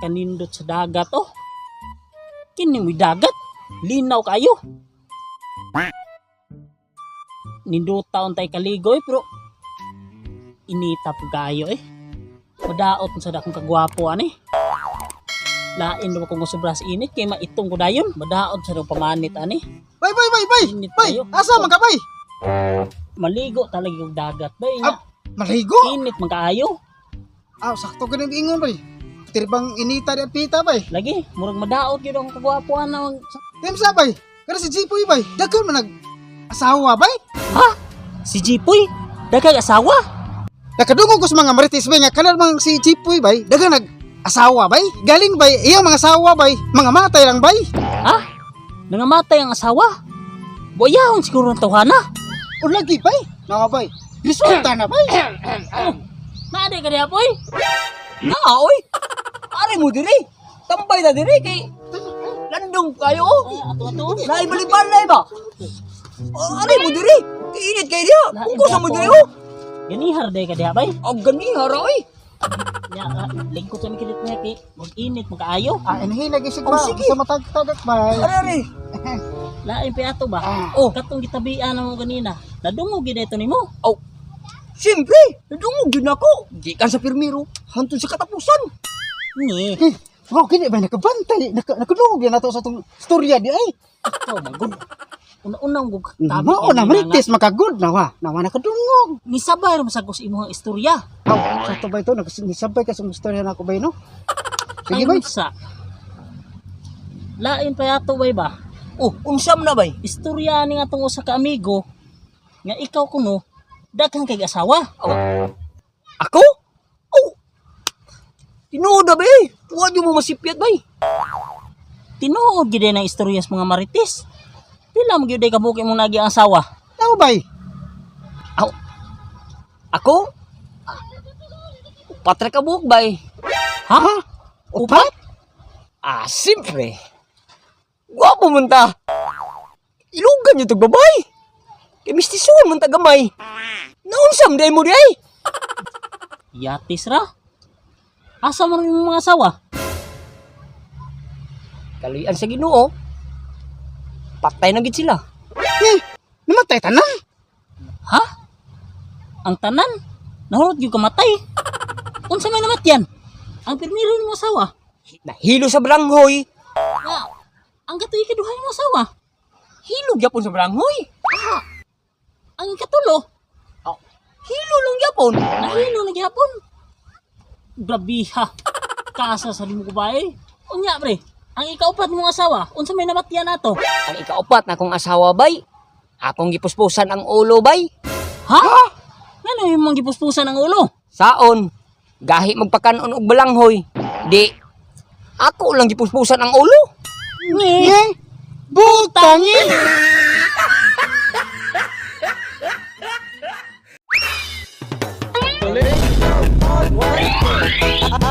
kanindot sa dagat oh. Kini mo dagat, linaw kayo. Ninduta untay kaligoy pero inita po kayo eh. Madaot sa dakong kagwapo ani. Lain naman kung sobras init kay maitong ko dayon. Madaot sa dakong pamanit ani. Bay. Init Bay, kayo. asa man ka bay? Maligo talaga yung dagat bay. Maligo? Init man kaayo. Sakto ka nang ingon bay. Tirbang inita di at pita bay. Lagi, murag madaot yun ang kagwapuan na. Temsa bay. Kada si Jipoy bay. Dagan man asawa bay. Ha? Si Jipoy? Dagag asawa? Nakadungog ko sa mga marites bay nga kanan mang si Jipoy bay. Dagan asawa bay. Galing bay iyang mga asawa bay. Mga matay lang bay. Ha? Nangamatay ang asawa? Buayahon siguro ang tawhana. O lagi bay. Nga bay. Resulta na bay. Naaday ka niya poy? Oy. Ari mo diri. Tambay na diri kay landong kayo. Ato. Naibalibalay ba? Ari mo diri. Init kay dia. Kung sa mo diri oh. Ganihar day ka diha bay. Ang gani haroy. Nya lingkod sa mikilit niya kay mag-init magkaayo. Inhilag isig ba? sige. Sa matag-tagak bay. Ari. Lain pa ato ba? Oh, katong gitabian mo ganina. Nadungog gid ito nimo. Oh. Siyempre, nadungog yun ako. Gikan sa pirmiro, hantun sa katapusan. Ni, Gini ba nakabantay? Nakadungog yan ato sa itong storya di ay. ito magud. Una-unang gug Mao na marites makagod nawa. Nawa nakadungog. Nisabay ra masagos imong istorya. Sa to ba ito? Nisabay ka sa storya na ako ba no? Sige bay. Sa lain pa ato bay ba? Oh, unsam na bay? Istorya ni nga tungo sa kaamigo nga ikaw kuno daghang kay asawa. Ako? Oh. Tinuod na bay. Huwag mo masipyat bay. Tinuod gid na istorya sa mga marites. Pila mo gyud kabuki mo nagi ang asawa? Tao bay. Ako? Patra ka buhok bay. Ha? Upat? Siyempre. Gwapo man ta. Ilugan niyo tag babay. Kay mistisuan man ta gamay. Naunsam day mo di ay. Yatis ra. Asa man yung mga asawa? Kaluyan sa Ginoo. Patay na gid sila. Namatay tanan. Ha? Ang tanan? Nahurot yung kamatay. Unsa may namatyan? Ang pirmiro ng asawa? Nahilo sa balanghoy. Nga, ang katuloy kaduhay ng asawa? Hilo gyapon sa balanghoy. Ang katulo? Hilo lang gyapon. Nahino na gyapon. Grabe ha. Kasa sa limo ko ba eh? Unya pre, ang ikaupat mong asawa, unsa may namatyan nato? Ang ikaapat na kong asawa bay. Akong gipuspusan ang ulo bay. Ha? Ngano yung mga gipuspusan ng ulo? Saon? Gahi magpakanon og balanghoy. Di. Ako lang gipuspusan ang ulo. Butangin! What?